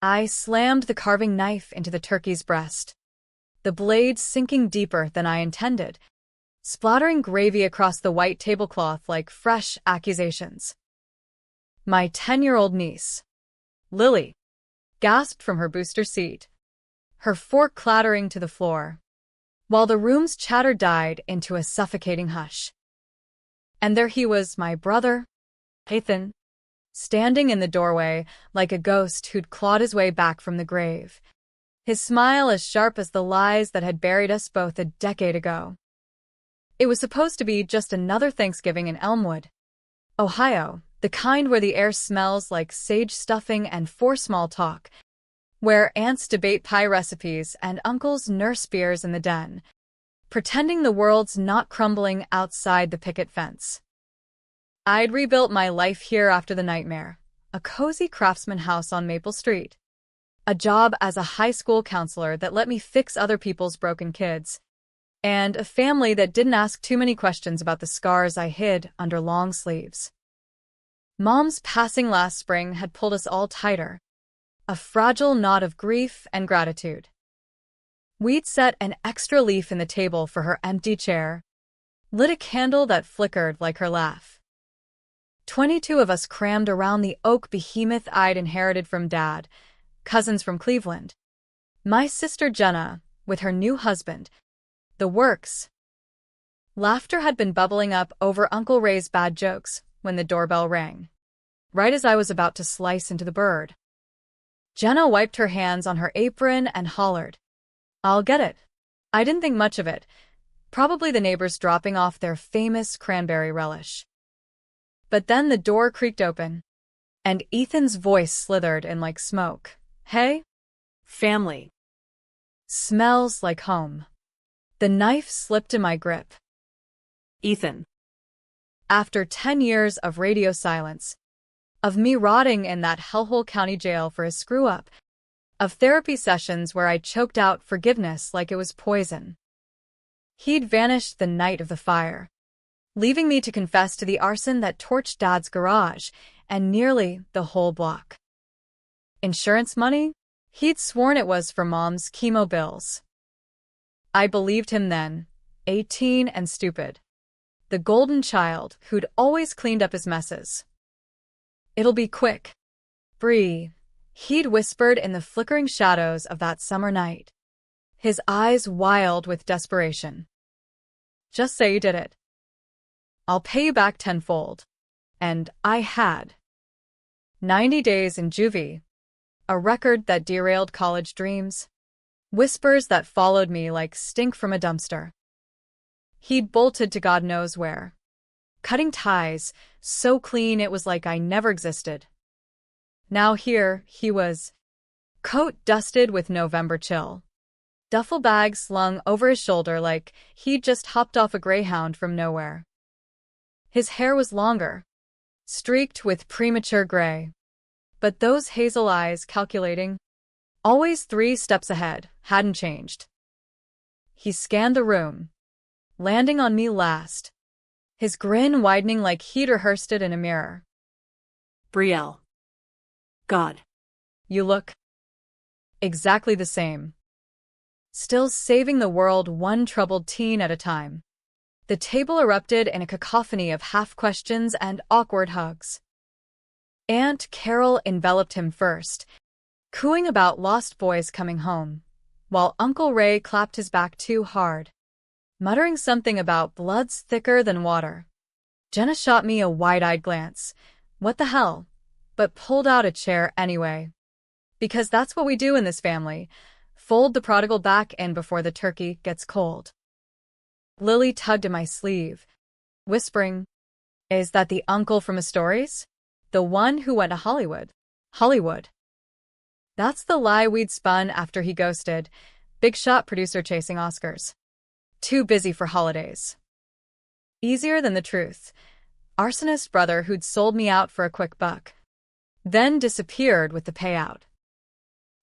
I slammed the carving knife into the turkey's breast, the blade sinking deeper than I intended, splattering gravy across the white tablecloth like fresh accusations. My 10-year-old niece, Lily, gasped from her booster seat, her fork clattering to the floor, while the room's chatter died into a suffocating hush. And there he was, my brother, Ethan, standing in the doorway like a ghost who'd clawed his way back from the grave, his smile as sharp as the lies that had buried us both a decade ago. It was supposed to be just another Thanksgiving in Elmwood, Ohio, the kind where the air smells like sage stuffing and forced small talk, where aunts debate pie recipes and uncles nurse beers in the den, pretending the world's not crumbling outside the picket fence. I'd rebuilt my life here after the nightmare, a cozy craftsman house on Maple Street, a job as a high school counselor that let me fix other people's broken kids, and a family that didn't ask too many questions about the scars I hid under long sleeves. Mom's passing last spring had pulled us all tighter, a fragile knot of grief and gratitude. We'd set an extra leaf in the table for her empty chair, lit a candle that flickered like her laugh. 22 of us crammed around the oak behemoth I'd inherited from Dad, cousins from Cleveland. My sister Jenna, with her new husband, the works. Laughter had been bubbling up over Uncle Ray's bad jokes when the doorbell rang, right as I was about to slice into the bird. Jenna wiped her hands on her apron and hollered, "I'll get it." I didn't think much of it, probably the neighbors dropping off their famous cranberry relish. But then the door creaked open, and Ethan's voice slithered in like smoke. "Hey? Family. Smells like home." The knife slipped in my grip. "Ethan." After 10 years of radio silence, of me rotting in that hellhole county jail for a screw-up, of therapy sessions where I choked out forgiveness like it was poison, he'd vanished the night of the fire, leaving me to confess to the arson that torched Dad's garage and nearly the whole block. Insurance money? He'd sworn it was for Mom's chemo bills. I believed him then, 18 and stupid. The golden child who'd always cleaned up his messes. "It'll be quick, Bree," he'd whispered in the flickering shadows of that summer night, his eyes wild with desperation. "Just say you did it. I'll pay you back tenfold." And I had. 90 days in juvie, a record that derailed college dreams, whispers that followed me like stink from a dumpster. He'd bolted to God knows where, cutting ties so clean it was like I never existed. Now here he was, coat dusted with November chill, duffel bag slung over his shoulder like he'd just hopped off a Greyhound from nowhere. His hair was longer, streaked with premature gray, but those hazel eyes calculating, always 3 steps ahead, hadn't changed. He scanned the room, landing on me last, his grin widening like he'd rehearsed it in a mirror. "Brielle. God. You look exactly the same. Still saving the world one troubled teen at a time." The table erupted in a cacophony of half-questions and awkward hugs. Aunt Carol enveloped him first, cooing about lost boys coming home, while Uncle Ray clapped his back too hard, muttering something about bloods thicker than water. Jenna shot me a wide-eyed glance. What the hell? But pulled out a chair anyway. Because that's what we do in this family. Fold the prodigal back in before the turkey gets cold. Lily tugged at my sleeve, whispering, "Is that the uncle from A Stories? The one who went to Hollywood?" Hollywood. That's the lie we'd spun after he ghosted. Big shot producer chasing Oscars. Too busy for holidays. Easier than the truth. Arsonist brother who'd sold me out for a quick buck, then disappeared with the payout.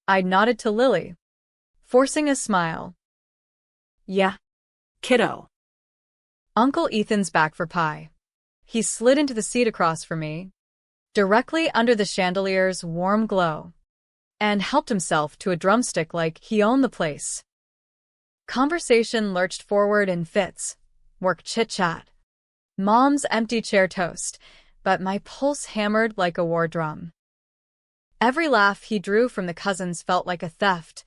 I nodded to Lily, forcing a smile. "Yeah, kiddo." Uncle Ethan's back for pie. He slid into the seat across from me, directly under the chandelier's warm glow. and helped himself to a drumstick like he owned the place. Conversation lurched forward in fits, work chit-chat. Mom's empty chair toast, but my pulse hammered like a war drum. Every laugh he drew from the cousins felt like a theft.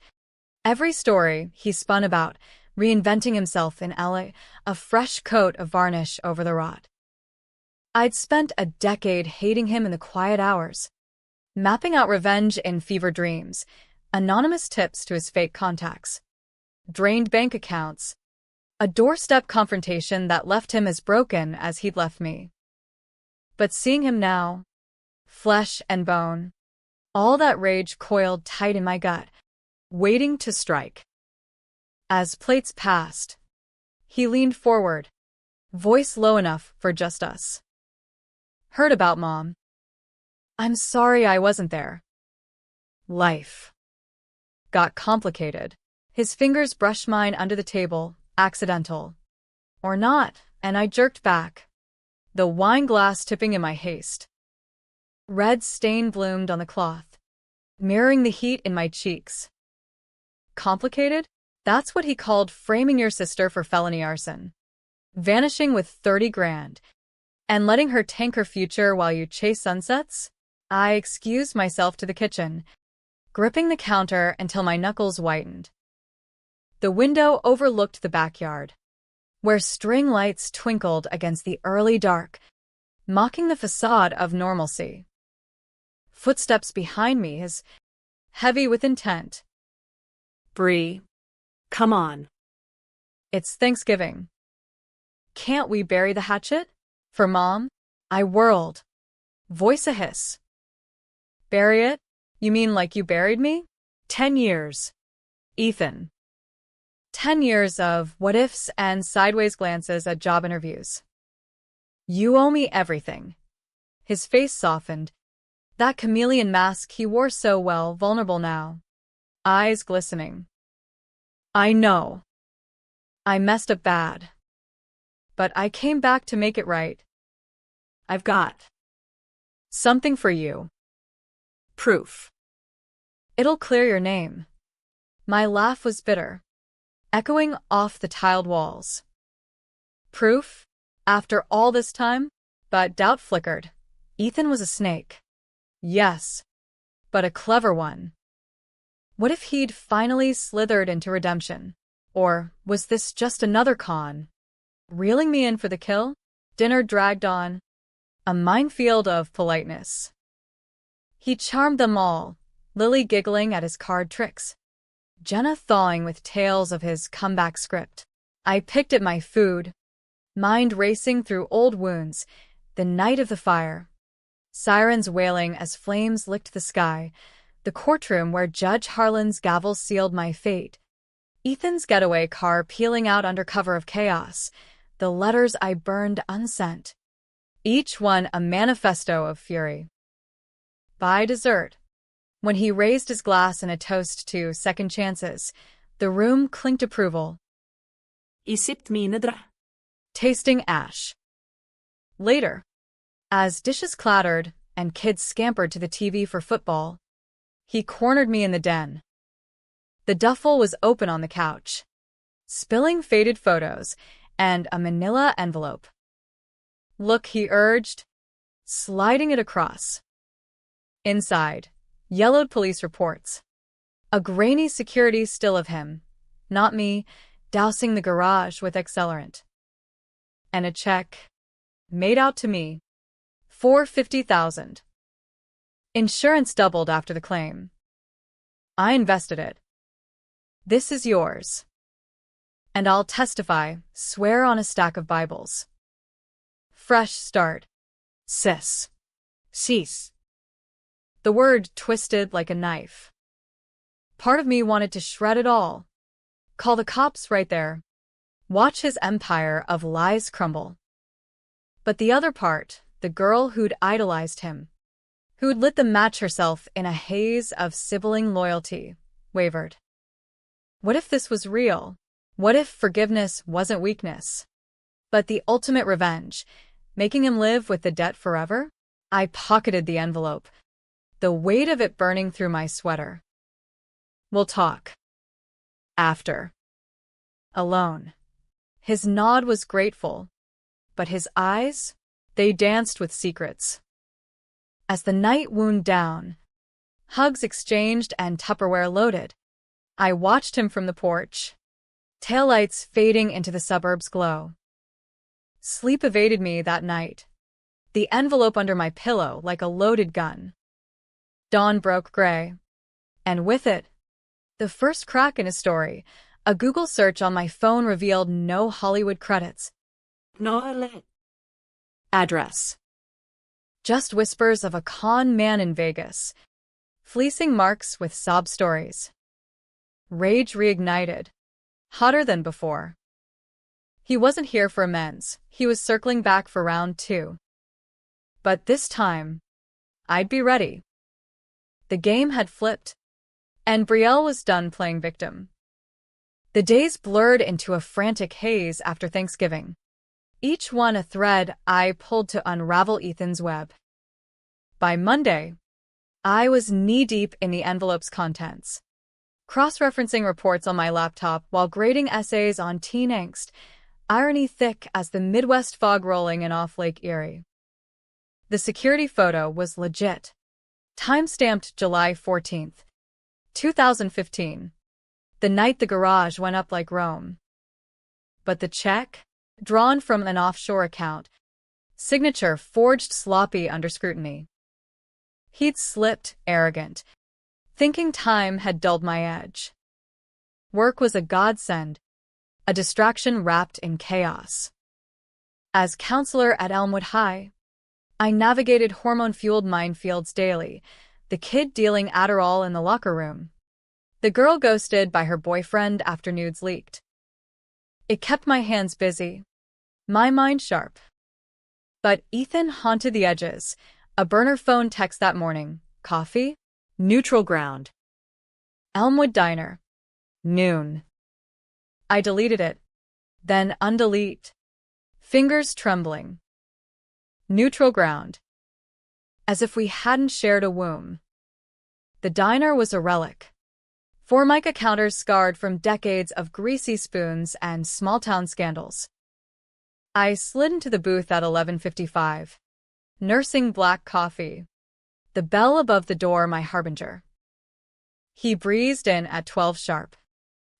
Every story he spun about, reinventing himself in a fresh coat of varnish over the rot. I'd spent a decade hating him in the quiet hours, mapping out revenge in fever dreams, anonymous tips to his fake contacts, drained bank accounts, a doorstep confrontation that left him as broken as he'd left me. But seeing him now, flesh and bone, all that rage coiled tight in my gut, waiting to strike. As plates passed, he leaned forward, voice low enough for just us. Heard about Mom. I'm sorry I wasn't there. Life got complicated. His fingers brushed mine under the table, accidental. Or not, and I jerked back, the wine glass tipping in my haste. Red stain bloomed on the cloth, mirroring the heat in my cheeks. Complicated? That's what he called framing your sister for felony arson. Vanishing with 30 grand. And letting her tank her future while you chase sunsets? I excused myself to the kitchen, gripping the counter until my knuckles whitened. The window overlooked the backyard, where string lights twinkled against the early dark, mocking the facade of normalcy. Footsteps behind me, his heavy with intent. Bree, come on. It's Thanksgiving. Can't we bury the hatchet? For Mom? I whirled, voice a hiss. Bury it? You mean like you buried me? 10 years. Ethan. 10 years of what-ifs and sideways glances at job interviews. You owe me everything. His face softened, that chameleon mask he wore so well, vulnerable now. Eyes glistening. I know. I messed up bad. But I came back to make it right. I've got something for you. Proof. It'll clear your name. My laugh was bitter, echoing off the tiled walls. Proof? After all this time? But doubt flickered. Ethan was a snake. Yes, but a clever one. What if he'd finally slithered into redemption? Or was this just another con? Reeling me in for the kill? Dinner dragged on. A minefield of politeness. He charmed them all, Lily giggling at his card tricks, Jenna thawing with tales of his comeback script. I picked at my food, mind racing through old wounds, the night of the fire. Sirens wailing as flames licked the sky, the courtroom where Judge Harlan's gavel sealed my fate. Ethan's getaway car peeling out under cover of chaos, the letters I burned unsent, each one a manifesto of fury. By dessert, when he raised his glass in a toast to second chances, the room clinked approval. Isip mine dra. Tasting ash. Later, as dishes clattered and kids scampered to the TV for football, he cornered me in the den. The duffel was open on the couch, spilling faded photos and a manila envelope. Look, he urged, sliding it across. Inside, yellowed police reports. A grainy security still of him, not me, dousing the garage with accelerant. And a check, made out to me, for $50,000. Insurance doubled after the claim. I invested it. This is yours. And I'll testify, swear on a stack of Bibles. Fresh start. Sis. Sis. The word twisted like a knife. Part of me wanted to shred it all. Call the cops right there. Watch his empire of lies crumble. But the other part, the girl who'd idolized him, who'd lit the match herself in a haze of sibling loyalty, wavered. What if this was real? What if forgiveness wasn't weakness, but the ultimate revenge, making him live with the debt forever? I pocketed the envelope, the weight of it burning through my sweater. We'll talk. After. Alone. His nod was grateful, but his eyes, they danced with secrets. As the night wound down, hugs exchanged and Tupperware loaded, I watched him from the porch, taillights fading into the suburbs' glow. Sleep evaded me that night, the envelope under my pillow like a loaded gun. Dawn broke gray, and with it, the first crack in a story. A Google search on my phone revealed no Hollywood credits. No alert. Address. Just whispers of a con man in Vegas, fleecing Marks with sob stories. Rage reignited, hotter than before. He wasn't here for amends, he was circling back for round 2. But this time, I'd be ready. The game had flipped, and Betrayal was done playing victim. The days blurred into a frantic haze after Thanksgiving, each one a thread I pulled to unravel Ethan's web. By Monday, I was knee-deep in the envelope's contents, cross-referencing reports on my laptop while grading essays on teen angst, irony thick as the Midwest fog rolling in off Lake Erie. The security photo was legit, time-stamped July 14th, 2015. The night the garage went up like Rome. But the check, drawn from an offshore account, signature forged sloppy under scrutiny. He'd slipped, arrogant, thinking time had dulled my edge. Work was a godsend, a distraction wrapped in chaos. As counselor at Elmwood High, I navigated hormone-fueled minefields daily, the kid dealing Adderall in the locker room, the girl ghosted by her boyfriend after nudes leaked. It kept my hands busy, my mind sharp. But Ethan haunted the edges. A burner phone text that morning. Coffee? Neutral ground. Elmwood Diner. Noon. I deleted it, then undelete, fingers trembling. Neutral ground. As if we hadn't shared a womb. The diner was a relic. Formica counters scarred from decades of greasy spoons and small-town scandals. I slid into the booth at 11:55, nursing black coffee, the bell above the door my harbinger. He breezed in at 12 sharp,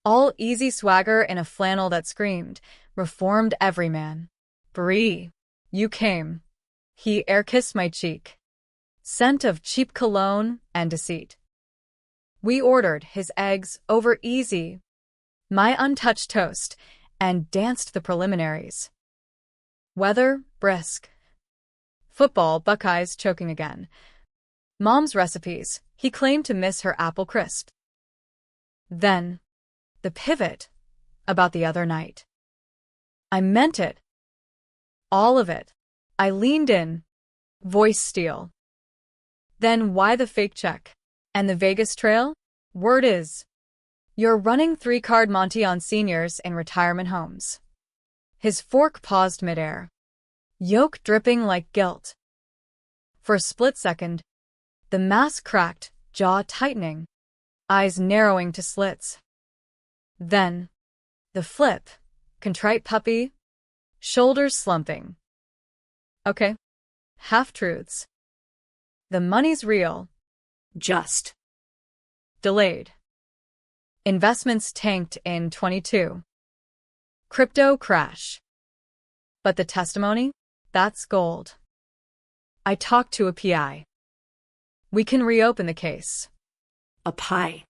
all easy swagger in a flannel that screamed, reformed everyman. Brie, you came. He air-kissed my cheek, scent of cheap cologne and deceit. We ordered his eggs over easy, my untouched toast, and danced the preliminaries. Weather, brisk. Football, Buckeyes choking again. Mom's recipes, he claimed to miss her apple crisp. Then, the pivot, about the other night. I meant it. All of it. I leaned in, voice steel. Then why the fake check? And the Vegas trail? Word is, you're running 3-card Monty on seniors in retirement homes. His fork paused midair, yolk dripping like guilt. For a split second, the mask cracked, jaw tightening, eyes narrowing to slits. Then, the flip, contrite puppy, shoulders slumping. Okay, half-truths. The money's real. Just. Delayed. Investments tanked in 22. Crypto crash. But the testimony? That's gold. I talked to a PI. We can reopen the case. A pie.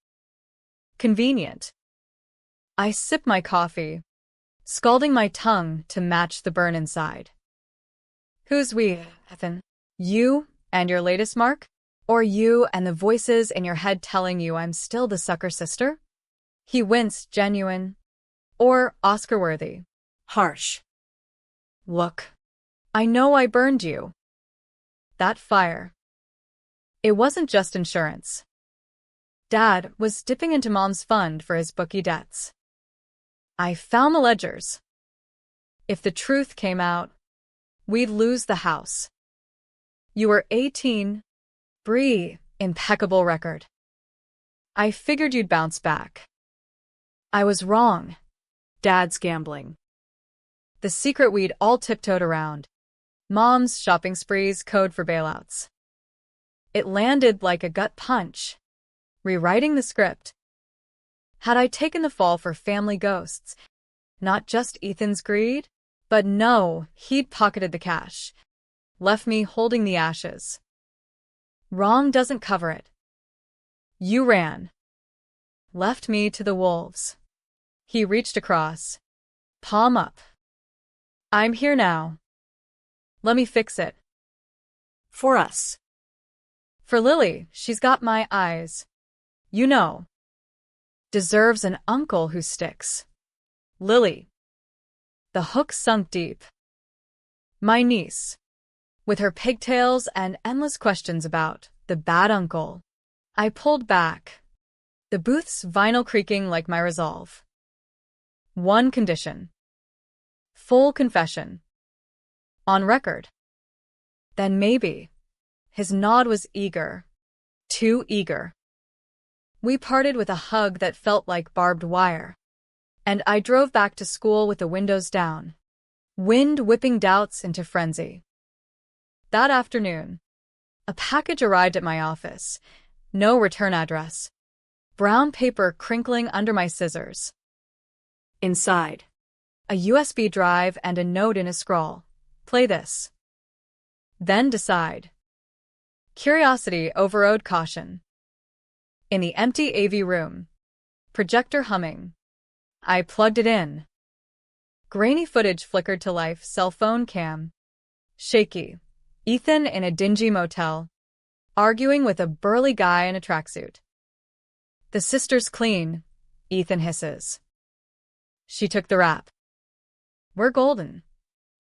Convenient. I sip my coffee, scalding my tongue to match the burn inside. Who's we, Ethan? You and your latest mark? Or you and the voices in your head telling you I'm still the sucker sister? He winced, genuine. Or Oscar-worthy. Harsh. Look, I know I burned you. That fire. It wasn't just insurance. Dad was dipping into Mom's fund for his bookie debts. I found the ledgers. If the truth came out, we'd lose the house. You were 18, Bree, Impeccable record. I figured you'd bounce back. I was wrong. Dad's gambling. The secret we'd all tiptoed around. Mom's shopping sprees code for bailouts. It landed like a gut punch, rewriting the script. Had I taken the fall for family ghosts, not just Ethan's greed? But no, he'd pocketed the cash, left me holding the ashes. Wrong doesn't cover it. You ran. Left me to the wolves. He reached across, palm up. I'm here now. Let me fix it. For us. For Lily, she's got my eyes. You know. Deserves an uncle who sticks. Lily. The hook sunk deep. My niece. With her pigtails and endless questions about the bad uncle. I pulled back, the booth's vinyl creaking like my resolve. One condition. Full confession. On record. Then maybe. His nod was eager. Too eager. We parted with a hug that felt like barbed wire. And I drove back to school with the windows down. Wind whipping doubts into frenzy. That afternoon, a package arrived at my office. No return address. Brown paper crinkling under my scissors. Inside. A USB drive and a note in a scroll. Play this. Then decide. Curiosity overrode caution. In the empty AV room. Projector humming. I plugged it in. Grainy footage flickered to life, cell phone cam. Shaky. Ethan in a dingy motel. Arguing with a burly guy in a tracksuit. The sister's clean, Ethan hisses. She took the rap. We're golden.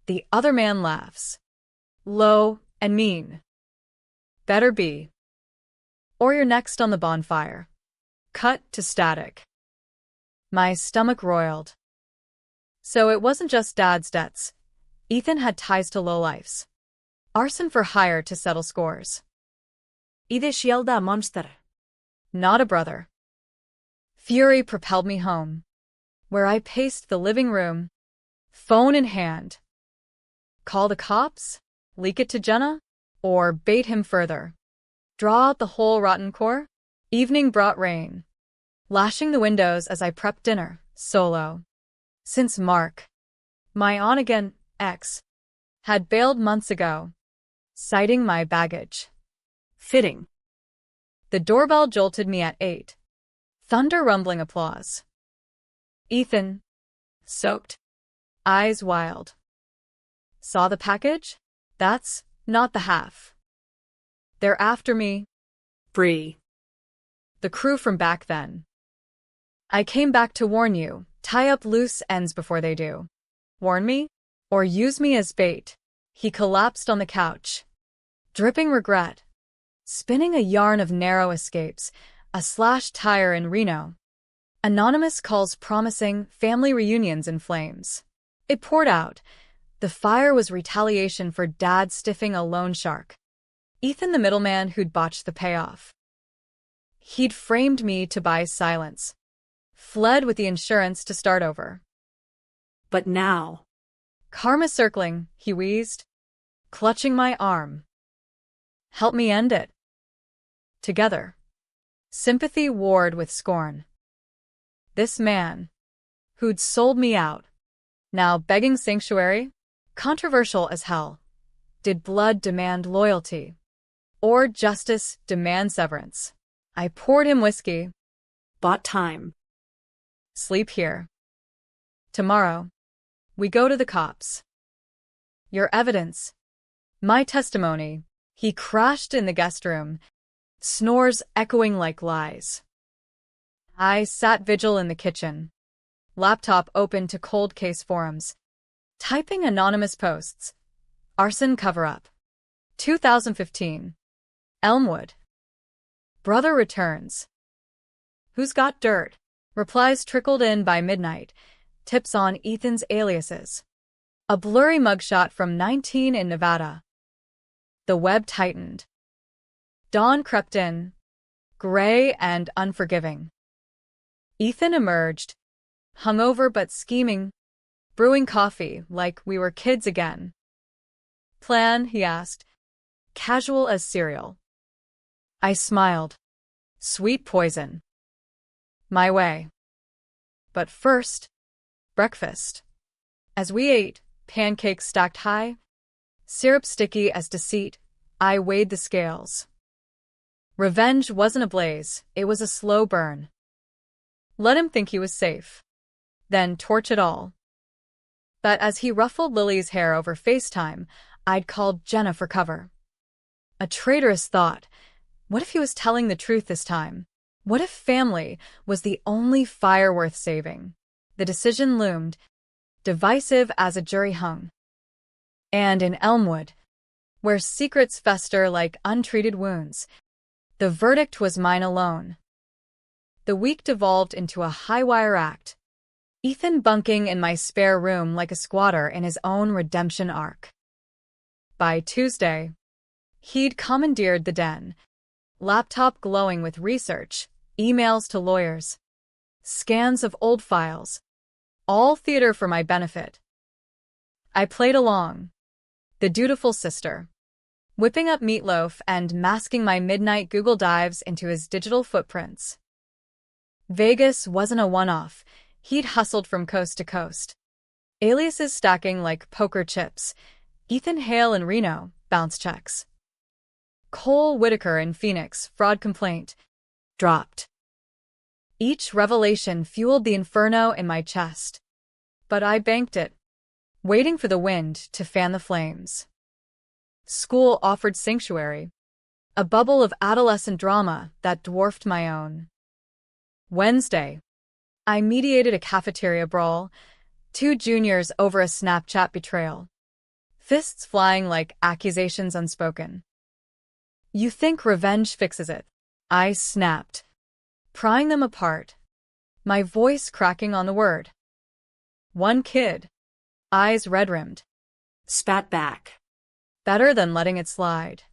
The other man laughs. Low and mean. Better be. Or you're next on the bonfire. Cut to static. My stomach roiled. So it wasn't just Dad's debts. Ethan had ties to lowlifes. Arson for hire to settle scores. Είδες Yelda monster. Not a brother. Fury propelled me home, where I paced the living room, phone in hand. Call the cops? Leak it to Jenna? Or bait him further? Draw out the whole rotten core? Evening brought rain, lashing the windows as I prepped dinner, solo. Since Mark, my on-again ex, had bailed months ago, citing my baggage. Fitting. The doorbell jolted me at 8. Thunder rumbling applause. Ethan, soaked, eyes wild. Saw the package? That's not the half. They're after me. Bree. The crew from back then. I came back to warn you, tie up loose ends before they do. Warn me? Or use me as bait. He collapsed on the couch, dripping regret, spinning a yarn of narrow escapes, a slashed tire in Reno. Anonymous calls promising family reunions in flames. It poured out. The fire was retaliation for Dad stiffing a loan shark. Ethan the middleman who'd botched the payoff. He'd framed me to buy silence. Fled with the insurance to start over. But now. Karma circling, he wheezed, clutching my arm. Help me end it. Together. Sympathy warred with scorn. This man, who'd sold me out, now begging sanctuary, controversial as hell. Did blood demand loyalty? Or justice demand severance? I poured him whiskey. Bought time. Sleep here. Tomorrow, we go to the cops. Your evidence. My testimony. He crashed in the guest room, snores echoing like lies. I sat vigil in the kitchen, laptop open to cold case forums, typing anonymous posts. Arson cover-up. 2015. Elmwood. Brother returns. Who's got dirt? Replies trickled in by midnight. Tips on Ethan's aliases. A blurry mugshot from 19 in Nevada. The web tightened. Dawn crept in, gray and unforgiving. Ethan emerged, hungover but scheming, brewing coffee like we were kids again. Plan, he asked, casual as cereal. I smiled. Sweet poison. My way. But first, breakfast. As we ate, pancakes stacked high, syrup sticky as deceit, I weighed the scales. Revenge wasn't a blaze, it was a slow burn. Let him think he was safe. Then torch it all. But as he ruffled Lily's hair over FaceTime, I'd called Jenna for cover. A traitorous thought. What if he was telling the truth this time? What if family was the only fire worth saving? The decision loomed, divisive as a jury hung. And in Elmwood, where secrets fester like untreated wounds, the verdict was mine alone. The week devolved into a high-wire act, Ethan bunking in my spare room like a squatter in his own redemption arc. By Tuesday, he'd commandeered the den, laptop glowing with research, emails to lawyers, scans of old files, all theater for my benefit. I played along, the dutiful sister, whipping up meatloaf and masking my midnight Google dives into his digital footprints. Vegas wasn't a one-off. He'd hustled from coast to coast. Aliases stacking like poker chips. Ethan Hale in Reno, bounce checks. Cole Whitaker in Phoenix, fraud complaint. Dropped. Each revelation fueled the inferno in my chest. But I banked it, waiting for the wind to fan the flames. School offered sanctuary, a bubble of adolescent drama that dwarfed my own. Wednesday, I mediated a cafeteria brawl, 2 juniors over a Snapchat betrayal. Fists flying like accusations unspoken. You think revenge fixes it? I snapped, prying them apart, my voice cracking on the word. One kid, eyes red-rimmed, Spat back. better than letting it slide.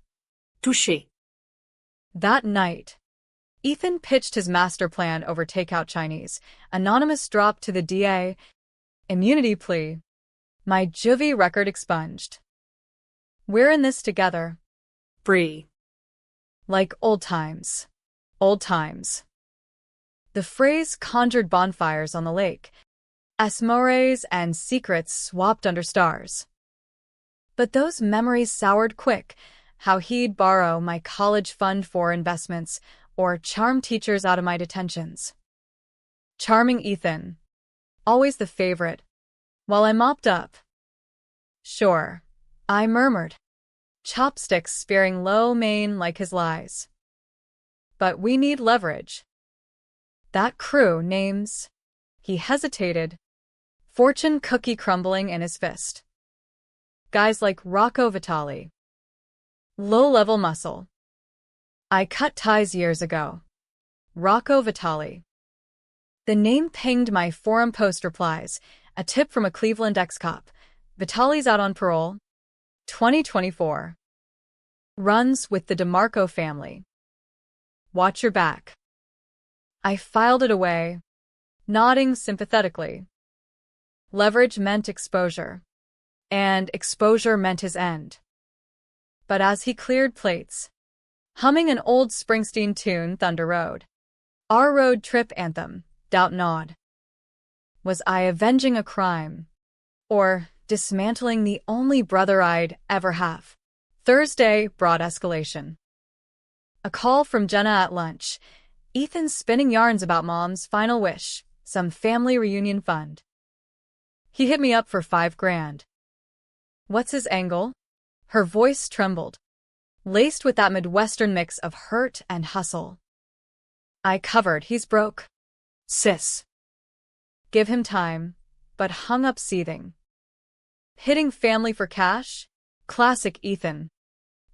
Touché. That night, Ethan pitched his master plan over takeout Chinese, anonymous drop to the DA, immunity plea. My juvie record expunged. We're in this together. Free. Like old times. Old times. The phrase conjured bonfires on the lake, asmores and secrets swapped under stars. But those memories soured quick, how he'd borrow my college fund for investments or charm teachers out of my detentions. Charming Ethan. Always the favorite. While I mopped up. Sure, I murmured, chopsticks spearing low main like his lies. But we need leverage. That crew names. He hesitated, fortune cookie crumbling in his fist. Guys like Rocco Vitale. Low-level muscle. I cut ties years ago. Rocco Vitale. The name pinged my forum post replies, a tip from a Cleveland ex-cop. Vitale's out on parole. 2024. Runs with the DeMarco family. Watch your back. I filed it away, nodding sympathetically. Leverage meant exposure, and exposure meant his end. But as he cleared plates, humming an old Springsteen tune, Thunder Road, our road trip anthem, doubt gnawed. Was I avenging a crime, or dismantling the only brother I'd ever have? Thursday brought escalation. A call from Jenna at lunch, Ethan spinning yarns about mom's final wish, some family reunion fund. He hit me up for $5,000. What's his angle? Her voice trembled, laced with that Midwestern mix of hurt and hustle. I covered, he's broke. Sis. Give him time, but hung up seething. Hitting family for cash? Classic Ethan.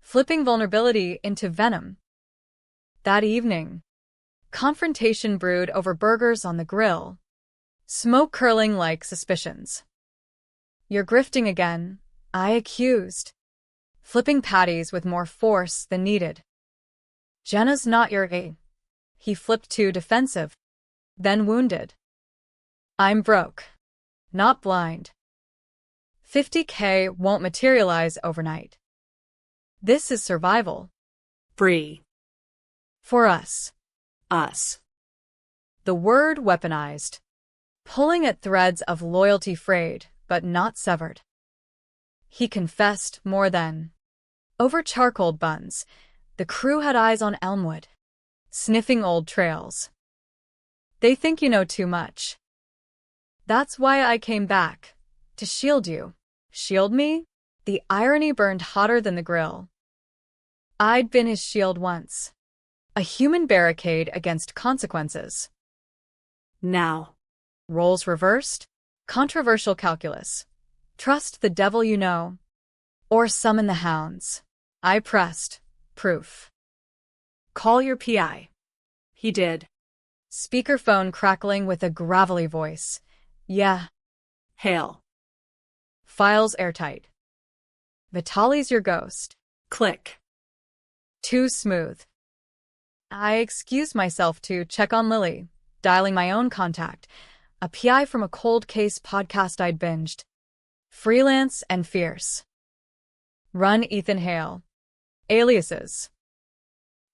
Flipping vulnerability into venom. That evening, confrontation brewed over burgers on the grill, smoke curling like suspicions. You're grifting again, I accused, flipping patties with more force than needed. Jenna's not your A. He flipped to defensive, then wounded. I'm broke, not blind. 50K won't materialize overnight. This is survival. Bree. For us. Us. The word weaponized. Pulling at threads of loyalty frayed, but not severed. He confessed more than. Over charcoal buns, the crew had eyes on Elmwood, sniffing old trails. They think you know too much. That's why I came back. To shield you. Shield me? The irony burned hotter than the grill. I'd been his shield once. A human barricade against consequences. Now. Roles reversed? Controversial calculus. Trust the devil you know. Or summon the hounds. I pressed. Proof. Call your PI. He did. Speakerphone crackling with a gravelly voice. Yeah. Hail. Files airtight. Vitaly's your ghost. Click. Too smooth. I excused myself to check on Lily, dialing my own contact, a PI from a cold case podcast I'd binged. Freelance and fierce. Run Ethan Hale. Aliases.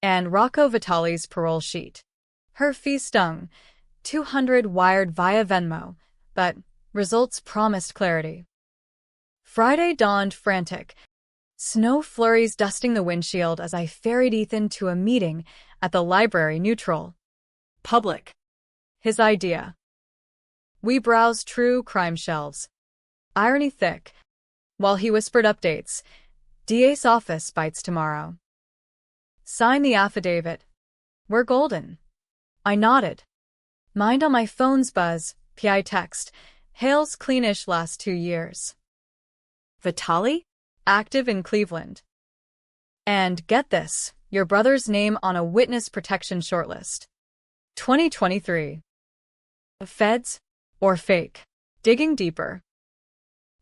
And Rocco Vitaly's parole sheet. Her fee stung. 200 wired via Venmo, but results promised clarity. Friday dawned frantic. Snow flurries dusting the windshield as I ferried Ethan to a meeting at the library neutral. Public. His idea. We browsed true crime shelves. Irony thick. While he whispered updates. DA's office bites tomorrow. Sign the affidavit. We're golden. I nodded. Mind on my phone's buzz, PI text. Hale's cleanish last 2 years. Vitaly? Active in Cleveland. And get this, your brother's name on a witness protection shortlist. 2023. Feds? Or fake? Digging deeper.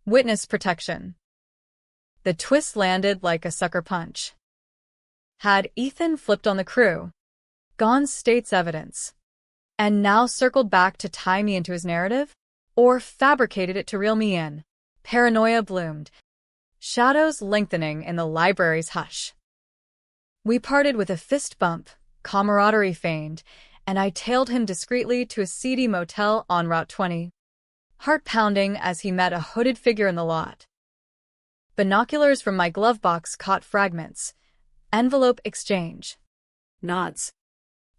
Witness protection. The twist landed like a sucker punch. Had Ethan flipped on the crew, gone state's evidence, and now circled back to tie me into his narrative? Or fabricated it to reel me in? Paranoia bloomed, shadows lengthening in the library's hush. We parted with a fist bump, camaraderie feigned, and I tailed him discreetly to a seedy motel on Route 20, heart pounding as he met a hooded figure in the lot. Binoculars from my glove box caught fragments. Envelope exchange. Nods.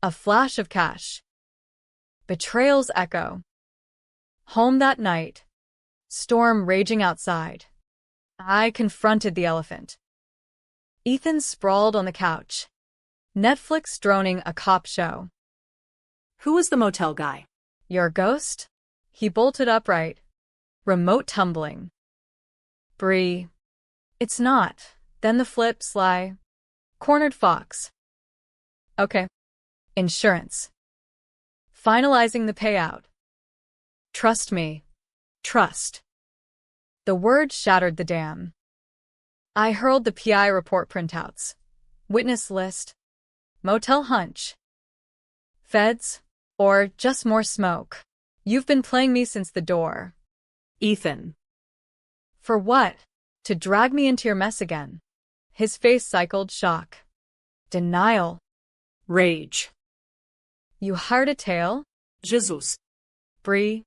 A flash of cash. Betrayal's echo. Home that night. Storm raging outside. I confronted the elephant. Ethan sprawled on the couch. Netflix droning a cop show. Who was the motel guy? Your ghost? He bolted upright. Remote tumbling. Bree. It's not. Then the flip, sly. Cornered fox. Okay. Insurance. Finalizing the payout. Trust me. Trust. The word shattered the dam. I hurled the PI report printouts. Witness list. Motel hunch. Feds? Or just more smoke? You've been playing me since the door. Ethan. For what? To drag me into your mess again. His face cycled shock. Denial. Rage. You hired a tale? Jesus. Bree.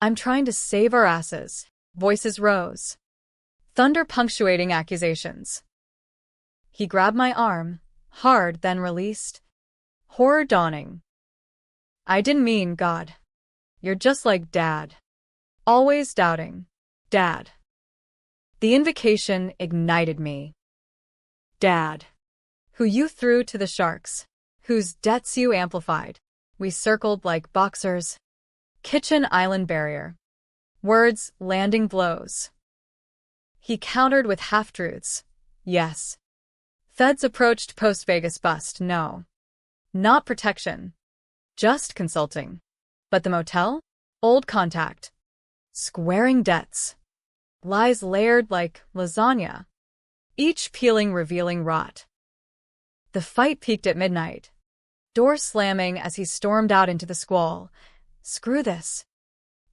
I'm trying to save our asses. Voices rose. Thunder punctuating accusations. He grabbed my arm, hard then released. Horror dawning. I didn't mean God. You're just like Dad. Always doubting. Dad. The invocation ignited me. Dad. Who you threw to the sharks. Whose debts you amplified. We circled like boxers. Kitchen island barrier. Words landing blows. He countered with half-truths. Yes. Feds approached post-Vegas bust. No. Not protection. Just consulting. But the motel? Old contact. Squaring debts. Lies layered like lasagna. Each peeling revealing rot. The fight peaked at midnight. Door slamming as he stormed out into the squall. Screw this.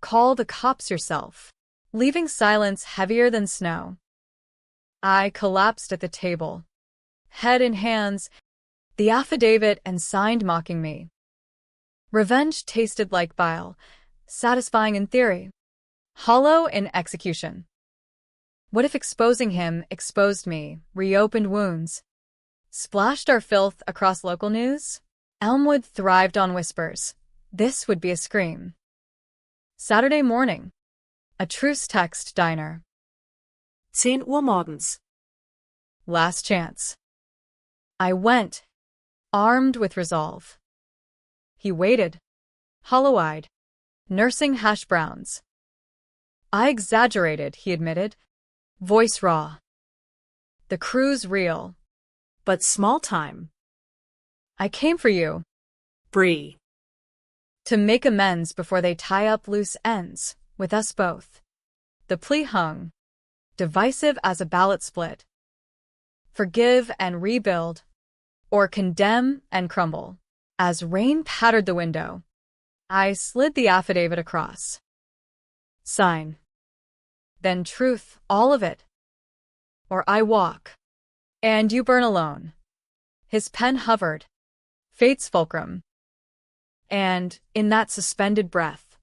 Call the cops yourself. Leaving silence heavier than snow. I collapsed at the table. Head in hands, the affidavit and signed mocking me. Revenge tasted like bile, satisfying in theory, hollow in execution. What if exposing him exposed me, reopened wounds? Splashed our filth across local news? Elmwood thrived on whispers. This would be a scream. Saturday morning. A truce text diner. 10 Uhr morgens. Last chance. I went, armed with resolve. He waited, hollow-eyed, nursing hash browns. I exaggerated, he admitted, voice raw. The crew's real. But small time. I came for you. Bree. To make amends before they tie up loose ends, with us both. The plea hung, divisive as a ballot split. Forgive and rebuild, or condemn and crumble. As rain pattered the window, I slid the affidavit across. Sign. Then truth, all of it. Or I walk, and you burn alone. His pen hovered, fate's fulcrum. And, in that suspended breath,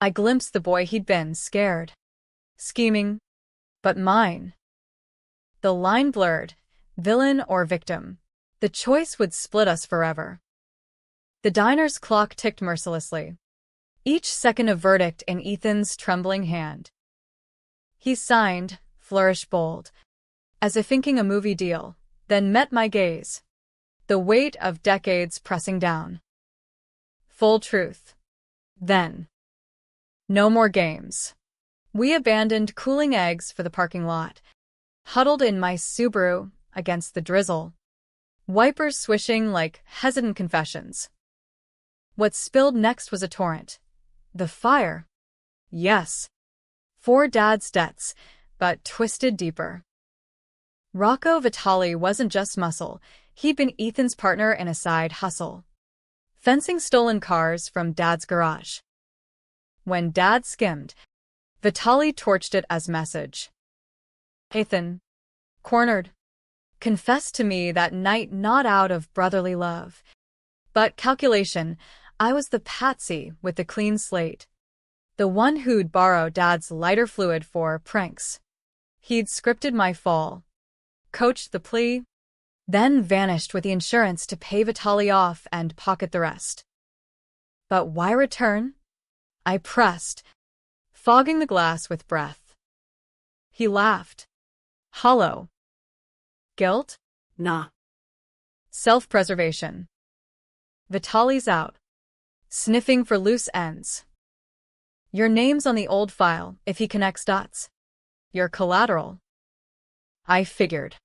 I glimpsed the boy he'd been, scared, scheming, but mine. The line blurred, villain or victim. The choice would split us forever. The diner's clock ticked mercilessly, each second a verdict in Ethan's trembling hand. He signed, flourish bold, as if inking a movie deal, then met my gaze, the weight of decades pressing down. Full truth. Then. No more games. We abandoned cooling eggs for the parking lot, huddled in my Subaru against the drizzle, wipers swishing like hesitant confessions. What spilled next was a torrent. The fire. Yes. For Dad's debts, but twisted deeper. Rocco Vitale wasn't just muscle, he'd been Ethan's partner in a side hustle. Fencing stolen cars from Dad's garage. When Dad skimmed, Vitale torched it as message. Ethan, cornered, confessed to me that night not out of brotherly love, but calculation. I was the patsy with the clean slate. The one who'd borrow Dad's lighter fluid for pranks. He'd scripted my fall, coached the plea, then vanished with the insurance to pay Vitale off and pocket the rest. But why return? I pressed, fogging the glass with breath. He laughed. Hollow. Guilt? Nah. Self-preservation. Vitale's out, sniffing for loose ends. Your name's on the old file if he connects dots. Your collateral. I figured.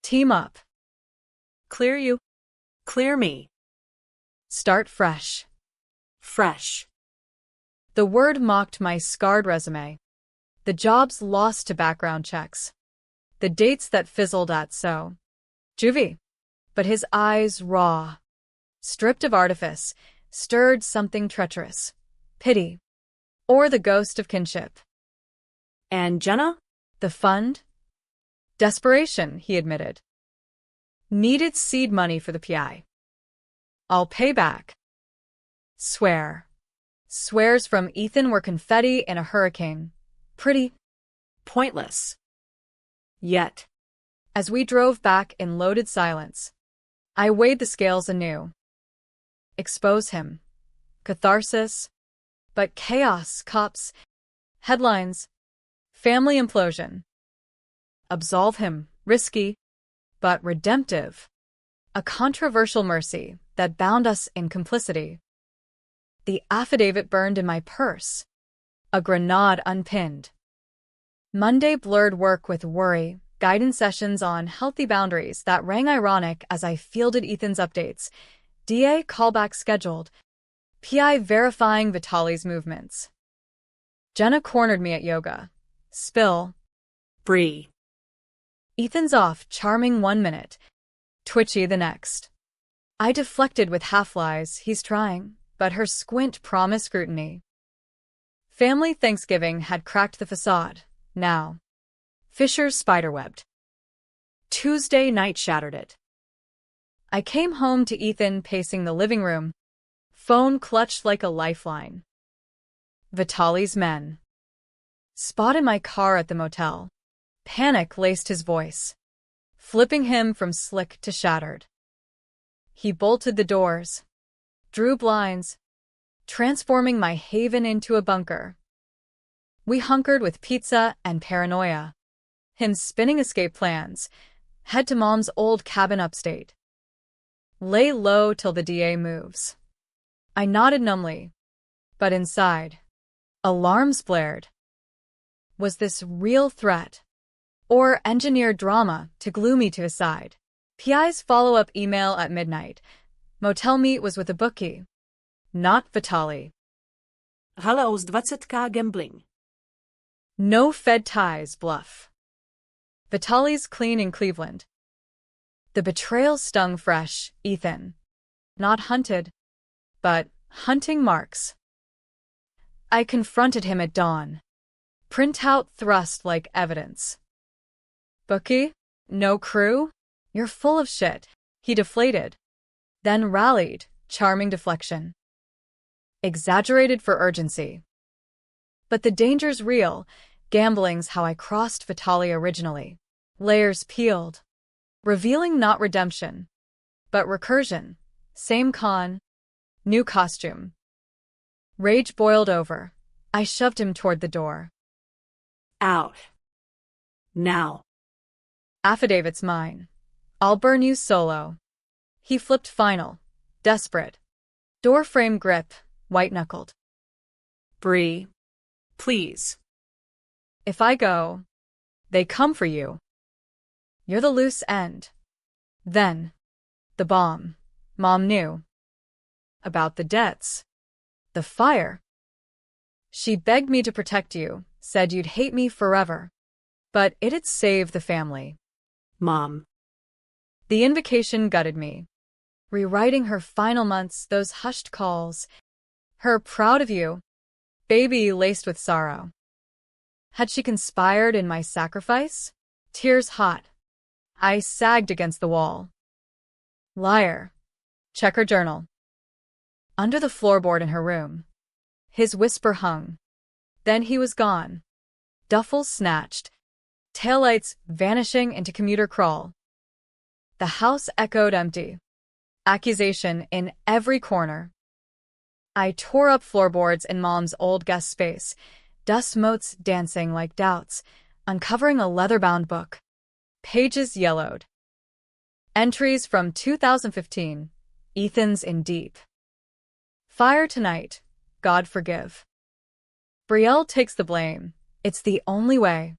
Team up. Clear you. Clear me. Start fresh. Fresh. The word mocked my scarred resume. The jobs lost to background checks. The dates that fizzled at so. Juvie. But his eyes raw, stripped of artifice, stirred something treacherous. Pity. Or the ghost of kinship. And Jenna? The fund? Desperation, he admitted. Needed seed money for the PI. I'll pay back. Swear. Swears from Ethan were confetti in a hurricane. Pretty. Pointless. Yet. As we drove back in loaded silence, I weighed the scales anew. Expose him. Catharsis. But chaos, cops, headlines, family implosion. Absolve him, risky, but redemptive. A controversial mercy that bound us in complicity. The affidavit burned in my purse. A grenade unpinned. Monday blurred work with worry, guidance sessions on healthy boundaries that rang ironic as I fielded Ethan's updates. DA callback scheduled. PI verifying Vitale's movements. Jenna cornered me at yoga. Spill. Bree. Ethan's off, charming 1 minute. twitchy the next. I deflected with half-lies, he's trying, but her squint promised scrutiny. Family Thanksgiving had cracked the facade. Now, Fisher's spiderwebbed. Tuesday night shattered it. I came home to Ethan pacing the living room, phone clutched like a lifeline. Vitaly's men. Spotted my car at the motel. Panic laced his voice, flipping him from slick to shattered. He bolted the doors, drew blinds, transforming my haven into a bunker. We hunkered with pizza and paranoia, him spinning escape plans, head to Mom's old cabin upstate. Lay low till the DA moves. I nodded numbly, but inside, alarms blared. Was this real threat, or engineered drama to glue me to his side? PI's follow-up email at midnight. Motel meet was with a bookie, not Vitaly. Hala z 20K gambling. No Fed ties, bluff. Vitaly's clean in Cleveland. The betrayal stung fresh, Ethan. Not hunted, but hunting marks. I confronted him at dawn. Printout thrust like evidence. Bookie? No crew? You're full of shit. He deflated. Then rallied, charming deflection. Exaggerated for urgency. But the danger's real. Gambling's how I crossed Vitaly originally. Layers peeled. Revealing not redemption, but recursion. Same con. New costume. Rage boiled over. I shoved him toward the door. Out. Now. Affidavit's mine. I'll burn you solo. He flipped final. Desperate. Door frame grip, white-knuckled. Bree. Please. If I go, they come for you. You're the loose end. Then, the bomb. Mom knew. About the debts. The fire. She begged me to protect you, said you'd hate me forever. But it'd save the family. Mom. The invocation gutted me. Rewriting her final months, those hushed calls. Her proud of you. Baby laced with sorrow. Had she conspired in my sacrifice? Tears hot. I sagged against the wall. Liar. Check her journal. Under the floorboard in her room. His whisper hung. Then he was gone. Duffels snatched. Taillights vanishing into commuter crawl. The house echoed empty. Accusation in every corner. I tore up floorboards in Mom's old guest space, dust motes dancing like doubts, uncovering a leather-bound book. Pages yellowed. Entries from 2015. Ethan's in deep. Fire tonight. God forgive. Betrayal takes the blame. It's the only way.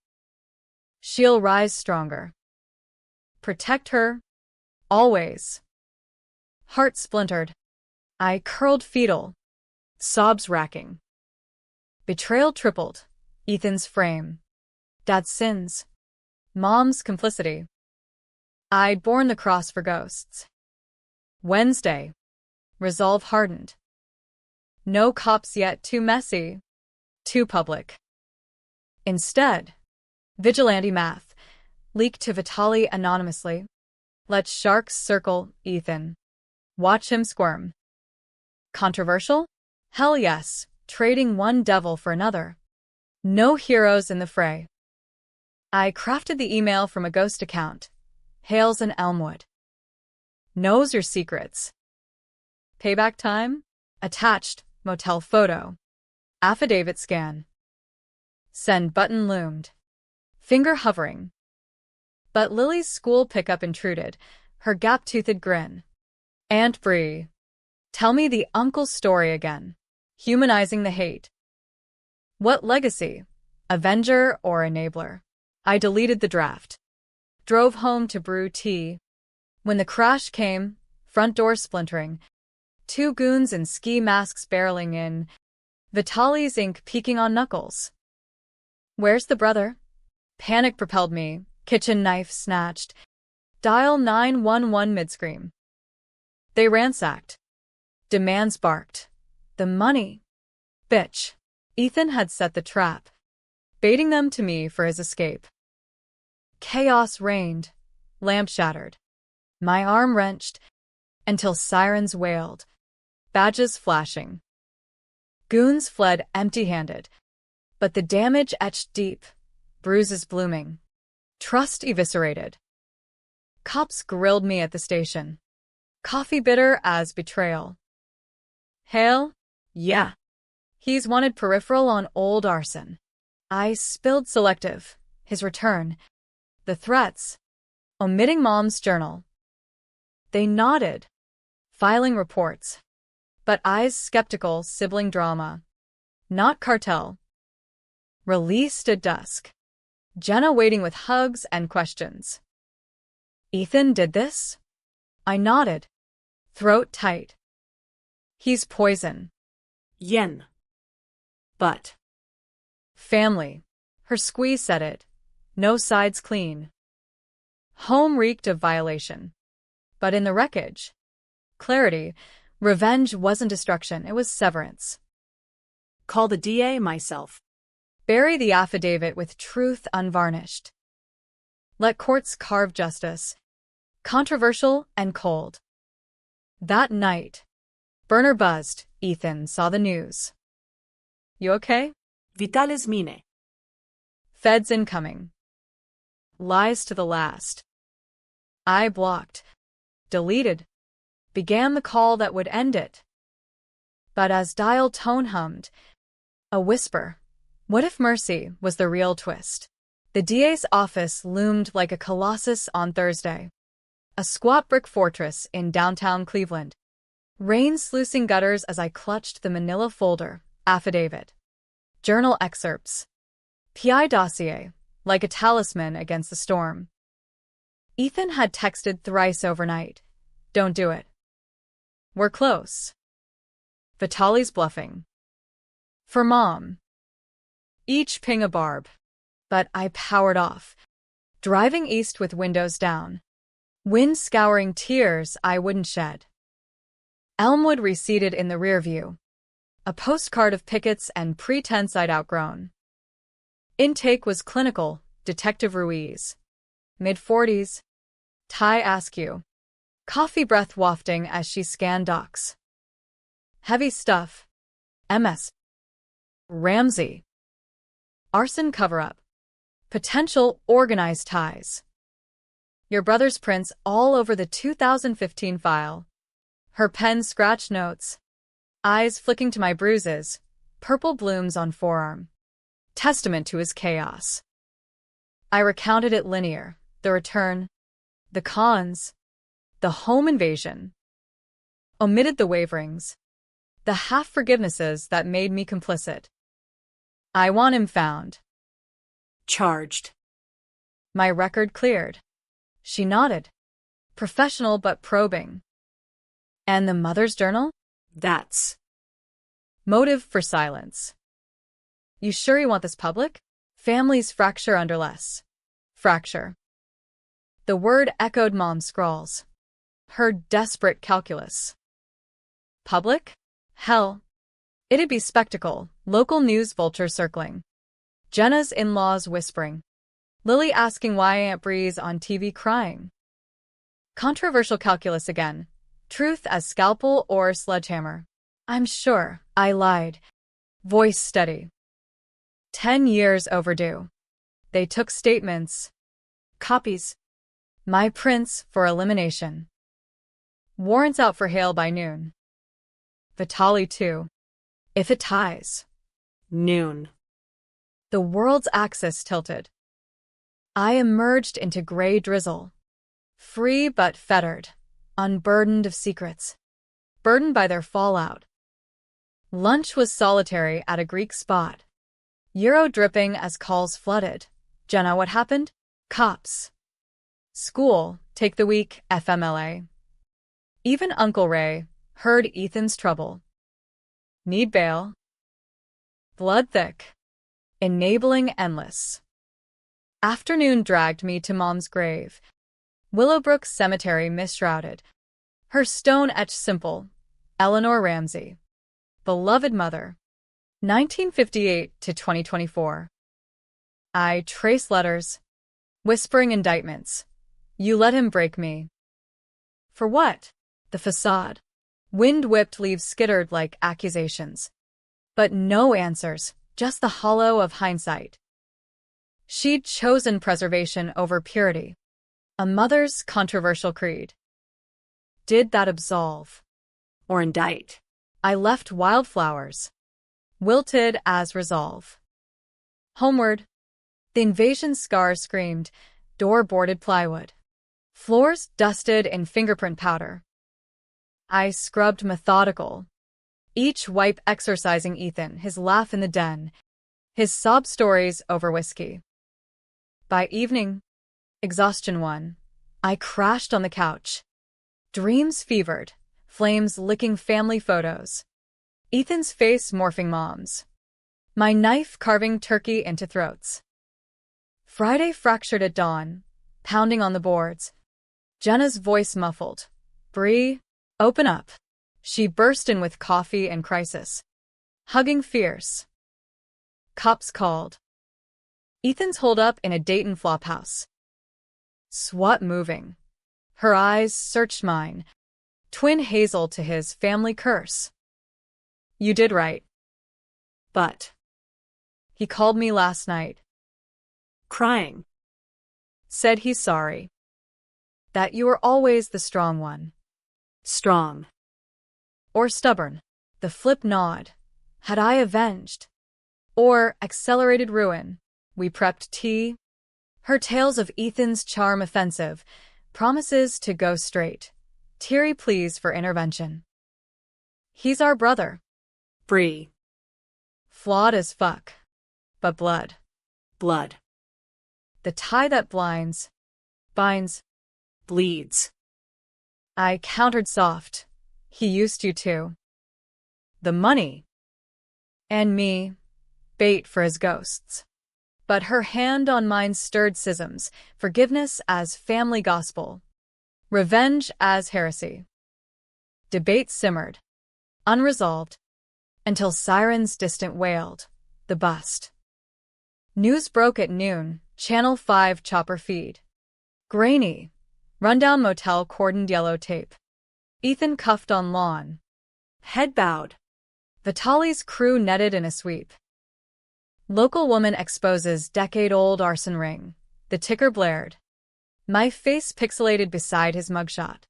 She'll rise stronger. Protect her. Always. Heart splintered. I curled fetal. Sobs racking. Betrayal tripled. Ethan's frame. Dad's sins. Mom's complicity. I'd borne the cross for ghosts. Wednesday. Resolve hardened. No cops yet, too messy. Too public. Instead, vigilante math. Leaked to Vitaly anonymously. Let sharks circle Ethan. Watch him squirm. Controversial? Hell yes, trading one devil for another. No heroes in the fray. I crafted the email from a ghost account. Hails in Elmwood. Knows your secrets. Payback time? Attached, motel photo. Affidavit scan. Send button loomed. Finger hovering. But Lily's school pickup intruded, her gap-toothed grin. Aunt Bree. Tell me the uncle's story again. Humanizing the hate. What legacy? Avenger or enabler? I deleted the draft. Drove home to brew tea. When the crash came, front door splintering, two goons in ski masks barreling in, Vitaly's ink peeking on knuckles. Where's the brother? Panic propelled me, kitchen knife snatched, Dial 911 mid-scream. They ransacked. Demands barked. The money. Bitch. Ethan had set the trap, baiting them to me for his escape. Chaos reigned. Lamp shattered. My arm wrenched, until sirens wailed, badges flashing. Goons fled empty-handed, but the damage etched deep, bruises blooming. Trust eviscerated. Cops grilled me at the station. Coffee bitter as betrayal. Hale? Yeah. He's wanted peripheral on old arson. I spilled selective. His return. The threats. Omitting Mom's journal. They nodded, filing reports. But eyes skeptical, sibling drama. Not cartel. Released at dusk. Jenna waiting with hugs and questions. Ethan did this? I nodded, throat tight. He's poison. Yen. But. Family. Her squeeze said it. No sides clean. Home reeked of violation. But in the wreckage, clarity, revenge wasn't destruction, it was severance. Call the DA myself. Bury the affidavit with truth unvarnished. Let courts carve justice. Controversial and cold. That night, burner buzzed. Ethan saw the news. You okay? Vitales mine. Feds incoming. Lies to the last. I blocked. Deleted. Began the call that would end it. But as dial tone hummed, a whisper. What if mercy was the real twist? The DA's office loomed like a colossus on Thursday. A squat brick fortress in downtown Cleveland. Rain sluicing gutters as I clutched the manila folder, affidavit. Journal excerpts. PI dossier, like a talisman against the storm. Ethan had texted thrice overnight. Don't do it. We're close. Vitaly's bluffing. For Mom. Each ping a barb. But I powered off, driving east with windows down. Wind scouring tears I wouldn't shed. Elmwood receded in the rear view. A postcard of pickets and pretense I'd outgrown. Intake was clinical, Detective Ruiz. Mid-40s. Ty Askew. Coffee breath wafting as she scanned docs. Heavy stuff. MS. Ramsey. Arson cover-up. Potential organized ties. Your brother's prints all over the 2015 file. Her pen scratched notes. Eyes flicking to my bruises. Purple blooms on forearm. Testament to his chaos. I recounted it linear. The return. The cons. The home invasion. Omitted the waverings. The half-forgivenesses that made me complicit. I want him found. Charged. My record cleared. She nodded. Professional but probing. And the mother's journal? That's. Motive for silence. You sure you want this public? Families fracture under less. Fracture. The word echoed Mom's scrawls. Her desperate calculus. Public? Hell. It'd be spectacle, local news vulture circling. Jenna's in-laws whispering. Lily asking why Aunt Bree's on TV crying. Controversial calculus again. Truth as scalpel or sledgehammer. I'm sure I lied. Voice steady. 10 years overdue. They took statements. Copies. My prints for elimination. Warrants out for Hale by noon. Vitaly too. If it ties. Noon. The world's axis tilted. I emerged into gray drizzle. Free but fettered. Unburdened of secrets. Burdened by their fallout. Lunch was solitary at a Greek spot. Euro dripping as calls flooded. Jenna, what happened? Cops. School, take the week, FMLA. Even Uncle Ray heard Ethan's trouble. Need bail. Blood thick. Enabling endless. Afternoon dragged me to Mom's grave. Willowbrook Cemetery misshrouded. Her stone-etched simple, Eleanor Ramsey. Beloved mother. 1958 to 2024. I trace letters, whispering indictments. You let him break me. For what? The facade. Wind-whipped leaves skittered like accusations. But no answers, just the hollow of hindsight. She'd chosen preservation over purity. A mother's controversial creed. Did that absolve? Or indict? I left wildflowers, wilted as resolve. Homeward, the invasion scar screamed, door-boarded plywood. Floors dusted in fingerprint powder. I scrubbed methodical, each wipe exorcising Ethan, his laugh in the den, his sob stories over whiskey. By evening, exhaustion won. I crashed on the couch. Dreams fevered, flames licking family photos. Ethan's face morphing Mom's. My knife carving turkey into throats. Friday fractured at dawn, pounding on the boards. Jenna's voice muffled. Bree, open up. She burst in with coffee and crisis. Hugging fierce. Cops called. Ethan's holed up in a Dayton flophouse. SWAT moving. Her eyes searched mine. Twin Hazel to his family curse. You did right. But he called me last night. Crying. Said he's sorry. That you were always the strong one. Strong. Or stubborn. The flip nod. Had I avenged? Or accelerated ruin? We prepped tea. Her tales of Ethan's charm offensive. Promises to go straight. Teary pleas for intervention. He's our brother. Bree. Flawed as fuck. But blood. Blood. The tie that blinds. Binds. Bleeds. I countered soft. He used you too. The money. And me. Bait for his ghosts. But her hand on mine stirred schisms, forgiveness as family gospel, revenge as heresy. Debate simmered, unresolved, until sirens distant wailed, the bust. News broke at noon, Channel 5 chopper feed. Grainy, rundown motel cordoned yellow tape. Ethan cuffed on lawn. Head bowed. Vitali's crew netted in a sweep. Local woman exposes decade-old arson ring. The ticker blared. My face pixelated beside his mugshot.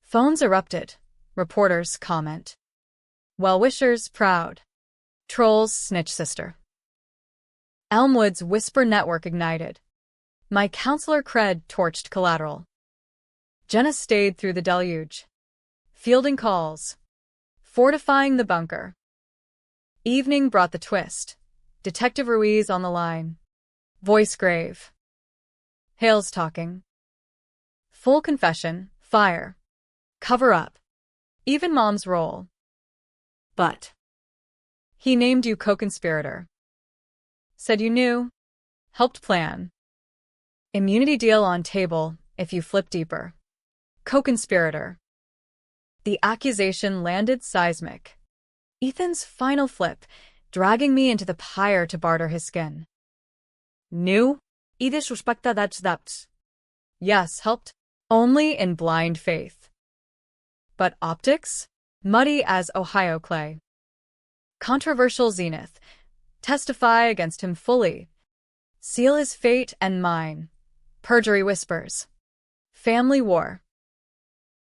Phones erupted. Reporters comment. Well-wishers proud. Trolls snitch sister. Elmwood's whisper network ignited. My counselor cred torched collateral. Jenna stayed through the deluge. Fielding calls. Fortifying the bunker. Evening brought the twist. Detective Ruiz on the line. Voice grave. Hales talking. Full confession, fire. Cover up. Even Mom's role. But he named you co-conspirator. Said you knew. Helped plan. Immunity deal on table if you flip deeper. Co-conspirator. The accusation landed seismic. Ethan's final flip, dragging me into the pyre to barter his skin. Knew? Ide suspecta daps. Yes, helped. Only in blind faith. But optics? Muddy as Ohio clay. Controversial zenith. Testify against him fully. Seal his fate and mine. Perjury whispers. Family war.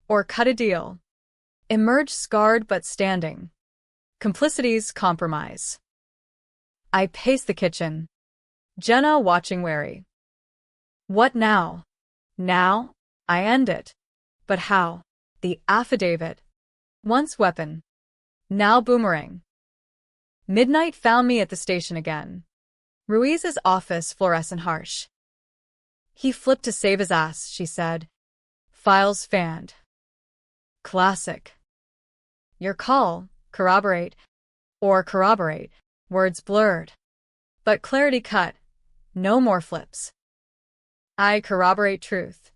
Or cut a deal. Emerge scarred but standing. Complicity's compromise. I pace the kitchen. Jenna watching wary. What now? Now? I end it. But how? The affidavit. Once weapon. Now boomerang. Midnight found me at the station again. Ruiz's office fluorescent harsh. He flipped to save his ass, she said. Files fanned. Classic. Your call. Corroborate. Or corroborate. Words blurred. But clarity cut. No more flips. I corroborate truth.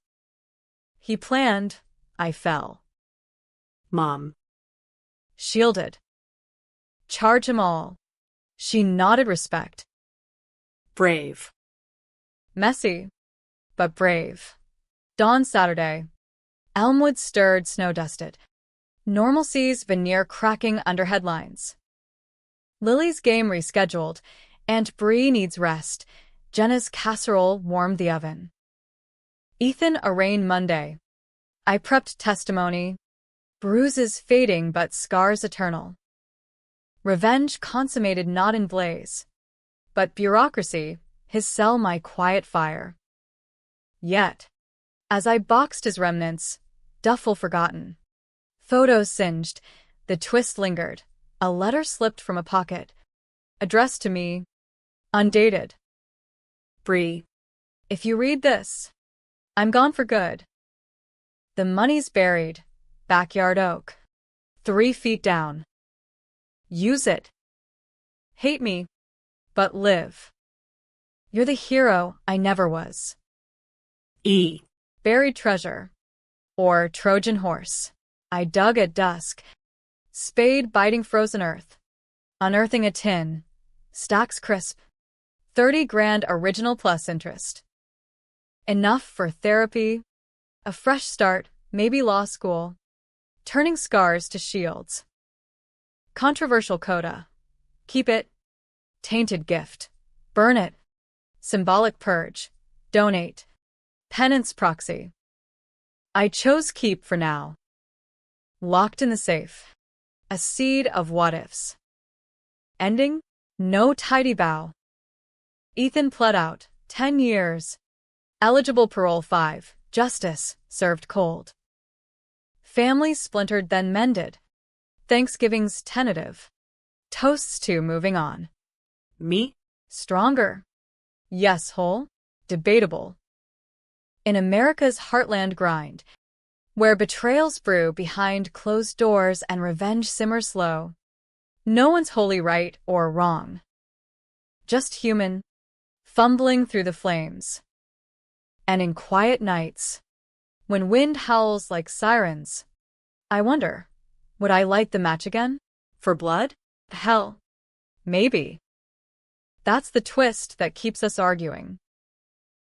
He planned. I fell. Mom. Shielded. Charge 'em all. She nodded respect. Brave. Messy, but brave. Dawn Saturday. Elmwood stirred, snow-dusted. Normalcy's veneer cracking under headlines. Lily's game rescheduled. Aunt Bree needs rest. Jenna's casserole warmed the oven. Ethan arraigned Monday. I prepped testimony. Bruises fading but scars eternal. Revenge consummated not in blaze, but bureaucracy, his cell my quiet fire. Yet, as I boxed his remnants, duffel forgotten. Photos singed, the twist lingered, a letter slipped from a pocket. Addressed to me, undated. Bree. If you read this, I'm gone for good. The money's buried, backyard oak. 3 feet down. Use it. Hate me, but live. You're the hero I never was. E. Buried treasure. Or Trojan horse. I dug at dusk. Spade biting frozen earth. Unearthing a tin. Stacks crisp. 30 grand original plus interest. Enough for therapy. A fresh start, maybe law school. Turning scars to shields. Controversial coda. Keep it. Tainted gift. Burn it. Symbolic purge. Donate. Penance proxy. I chose keep for now. Locked in the safe. A seed of what-ifs. Ending? No tidy bow. Ethan pled out, 10 years. Eligible parole 5, justice, served cold. Families splintered then mended. Thanksgiving's tentative. Toasts to moving on. Me? Stronger. Yes, whole. Debatable. In America's heartland grind, where betrayals brew behind closed doors and revenge simmers slow, no one's wholly right or wrong. Just human, fumbling through the flames. And in quiet nights, when wind howls like sirens, I wonder, would I light the match again? For blood? Hell, maybe. That's the twist that keeps us arguing.